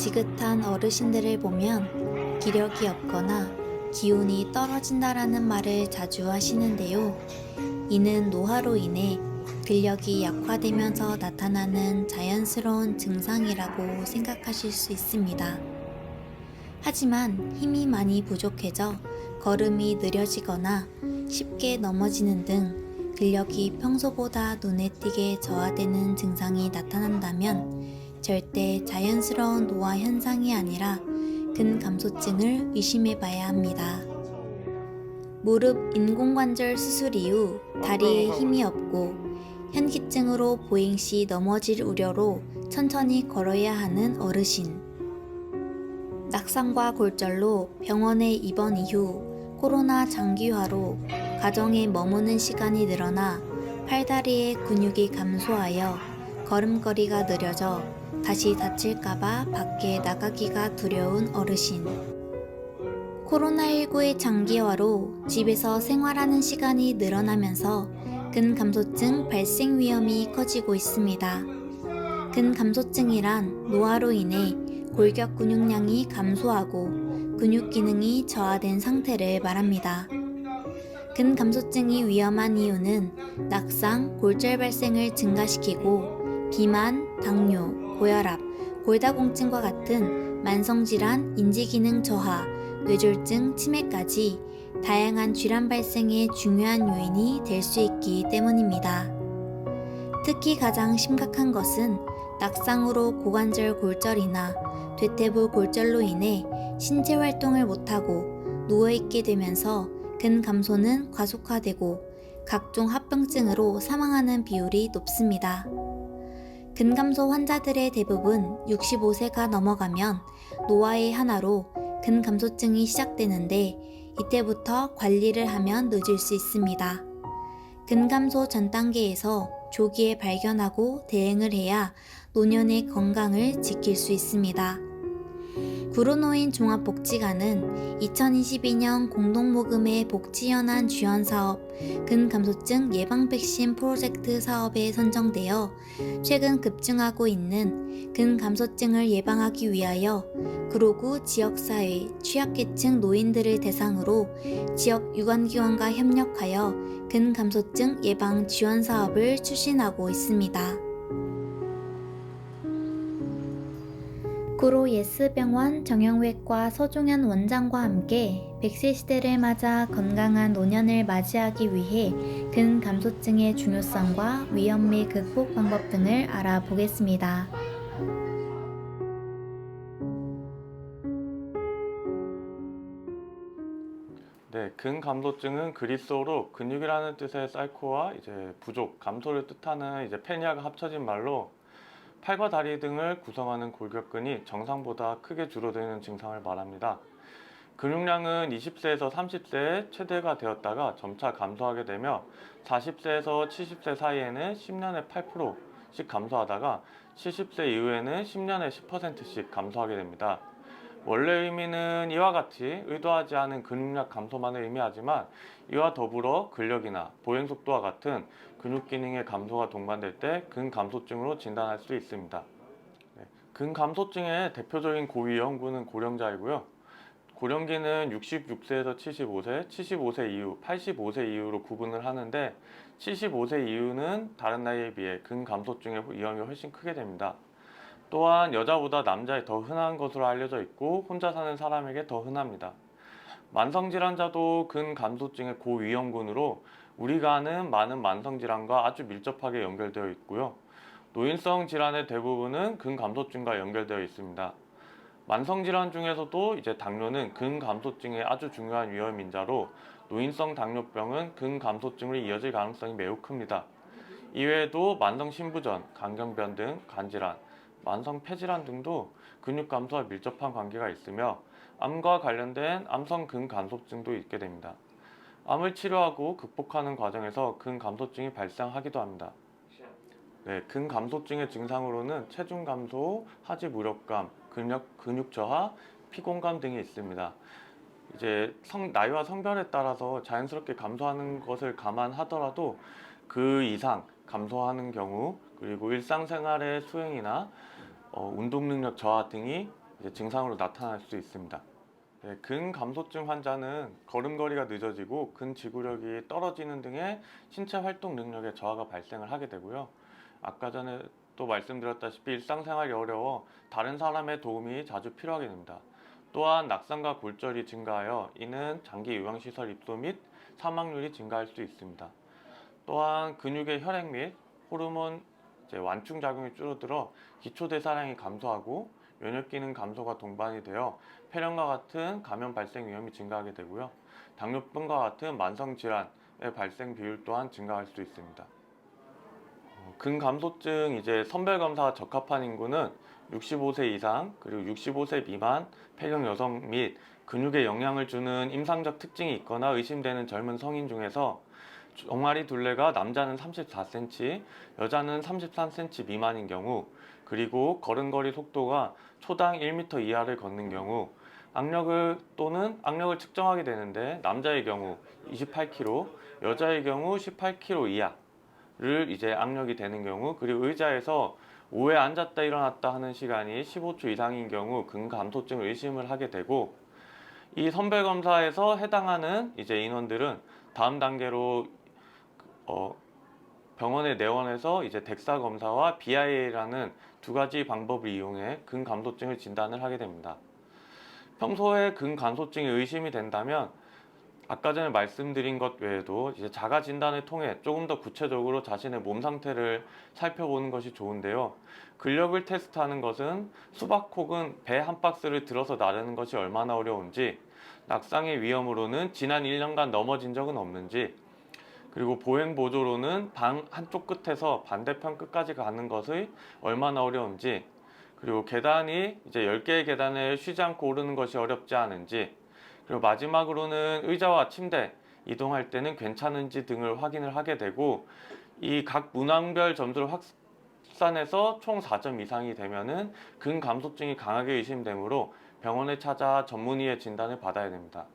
지긋한 어르신들을 보면 기력이 없거나 기운이 떨어진다라는 말을 자주 하시는데요. 이는 노화로 인해 근력이 약화되면서 나타나는 자연스러운 증상이라고 생각하실 수 있습니다. 하지만 힘이 많이 부족해져 걸음이 느려지거나 쉽게 넘어지는 등 근력이 평소보다 눈에 띄게 저하되는 증상이 나타난다면 절대 자연스러운 노화 현상이 아니라 근감소증을 의심해 봐야 합니다. 무릎 인공관절 수술 이후 다리에 힘이 없고 현기증으로 보행 시 넘어질 우려로 천천히 걸어야 하는 어르신, 낙상과 골절로 병원에 입원 이후 코로나 장기화로 가정에 머무는 시간이 늘어나 팔다리의 근육이 감소하여 걸음걸이가 느려져 다시 다칠까봐 밖에 나가기가 두려운 어르신, 코로나19의 장기화로 집에서 생활하는 시간이 늘어나면서 근감소증 발생 위험이 커지고 있습니다. 근감소증이란 노화로 인해 골격 근육량이 감소하고 근육 기능이 저하된 상태를 말합니다. 근감소증이 위험한 이유는 낙상, 골절 발생을 증가시키고 비만, 당뇨, 고혈압, 골다공증과 같은 만성질환, 인지기능 저하, 뇌졸중, 치매까지 다양한 질환 발생의 중요한 요인이 될 수 있기 때문입니다. 특히 가장 심각한 것은 낙상으로 고관절 골절이나 대퇴부 골절로 인해 신체 활동을 못하고 누워있게 되면서 근감소는 과속화되고 각종 합병증으로 사망하는 비율이 높습니다. 근감소 환자들의 대부분 65세가 넘어가면 노화의 하나로 근감소증이 시작되는데 이때부터 관리를 하면 늦을 수 있습니다. 근감소 전 단계에서 조기에 발견하고 대응을 해야 노년의 건강을 지킬 수 있습니다. 구로노인 종합복지관은 2022년 공동모금의 복지연한 지원사업 근감소증 예방백신 프로젝트 사업에 선정되어 최근 급증하고 있는 근감소증을 예방하기 위하여 구로구 지역사회 취약계층 노인들을 대상으로 지역 유관기관과 협력하여 근감소증 예방 지원 사업을 추진하고 있습니다. 구로 예스병원 정형외과 서종현 원장과 함께 100세 시대를 맞아 건강한 노년을 맞이하기 위해 근감소증의 중요성과 위험 및 극복 방법 등을 알아보겠습니다. 네, 근감소증은 그리스어로 근육이라는 뜻의 사이코와 부족, 감소를 뜻하는 페니아가 합쳐진 말로 팔과 다리 등을 구성하는 골격근이 정상보다 크게 줄어드는 증상을 말합니다. 근육량은 20세에서 30세에 최대가 되었다가 점차 감소하게 되며 40세에서 70세 사이에는 10년에 8%씩 감소하다가 70세 이후에는 10년에 10%씩 감소하게 됩니다. 원래 의미는 이와 같이 의도하지 않은 근육량 감소만을 의미하지만 이와 더불어 근력이나 보행 속도와 같은 근육 기능의 감소가 동반될 때 근감소증으로 진단할 수 있습니다. 근감소증의 대표적인 고위험군은 고령자이고요. 고령기는 66세에서 75세, 75세 이후, 85세 이후로 구분을 하는데 75세 이후는 다른 나이에 비해 근감소증의 위험이 훨씬 크게 됩니다. 또한 여자보다 남자에 더 흔한 것으로 알려져 있고 혼자 사는 사람에게 더 흔합니다. 만성질환자도 근감소증의 고위험군으로 우리가 아는 많은 만성질환과 아주 밀접하게 연결되어 있고요. 노인성 질환의 대부분은 근감소증과 연결되어 있습니다. 만성질환 중에서도 당뇨는 근감소증의 아주 중요한 위험인자로 노인성 당뇨병은 근감소증으로 이어질 가능성이 매우 큽니다. 이외에도 만성신부전, 강경변 등 간질환, 만성 폐질환 등도 근육 감소와 밀접한 관계가 있으며 암과 관련된 암성 근감소증도 있게 됩니다. 암을 치료하고 극복하는 과정에서 근감소증이 발생하기도 합니다. 네, 근감소증의 증상으로는 체중 감소, 하지 무력감, 근육 저하, 피곤감 등이 있습니다. 나이와 성별에 따라서 자연스럽게 감소하는 것을 감안하더라도 그 이상 감소하는 경우 그리고 일상생활의 수행이나 운동 능력 저하 등이 이제 증상으로 나타날 수 있습니다. 네, 근감소증 환자는 걸음걸이가 늦어지고 근지구력이 떨어지는 등의 신체 활동 능력에 저하가 발생을 하게 되고요. 아까 전에 또 말씀드렸다시피 일상생활이 어려워 다른 사람의 도움이 자주 필요하게 됩니다. 또한 낙상과 골절이 증가하여 이는 장기 요양시설 입소 및 사망률이 증가할 수 있습니다. 또한 근육의 혈액 및 호르몬 완충 작용이 줄어들어 기초대사량이 감소하고 면역 기능 감소가 동반이 되어 폐렴과 같은 감염 발생 위험이 증가하게 되고요. 당뇨병과 같은 만성 질환의 발생 비율 또한 증가할 수 있습니다. 근감소증 선별 검사가 적합한 인구는 65세 이상 그리고 65세 미만 폐경 여성 및 근육에 영향을 주는 임상적 특징이 있거나 의심되는 젊은 성인 중에서 종아리 둘레가 남자는 34cm, 여자는 33cm 미만인 경우, 그리고 걸음걸이 속도가 초당 1m 이하를 걷는 경우, 악력을 측정하게 되는데 남자의 경우 28kg, 여자의 경우 18kg 이하를 악력이 되는 경우, 그리고 의자에서 오래 앉았다 일어났다 하는 시간이 15초 이상인 경우 근감소증을 의심을 하게 되고, 이 선별검사에서 해당하는 인원들은 다음 단계로 병원에 내원해서 덱사 검사와 BIA라는 두 가지 방법을 이용해 근감소증을 진단을 하게 됩니다. 평소에 근감소증이 의심이 된다면 아까 전에 말씀드린 것 외에도 자가 진단을 통해 조금 더 구체적으로 자신의 몸 상태를 살펴보는 것이 좋은데요. 근력을 테스트하는 것은 수박 혹은 배 한 박스를 들어서 나르는 것이 얼마나 어려운지, 낙상의 위험으로는 지난 1년간 넘어진 적은 없는지, 그리고 보행 보조로는 방 한쪽 끝에서 반대편 끝까지 가는 것이 얼마나 어려운지, 그리고 계단이 10개의 계단을 쉬지 않고 오르는 것이 어렵지 않은지, 그리고 마지막으로는 의자와 침대 이동할 때는 괜찮은지 등을 확인을 하게 되고, 이 각 문항별 점수를 확산해서 총 4점 이상이 되면은 근감소증이 강하게 의심되므로 병원에 찾아 전문의의 진단을 받아야 됩니다.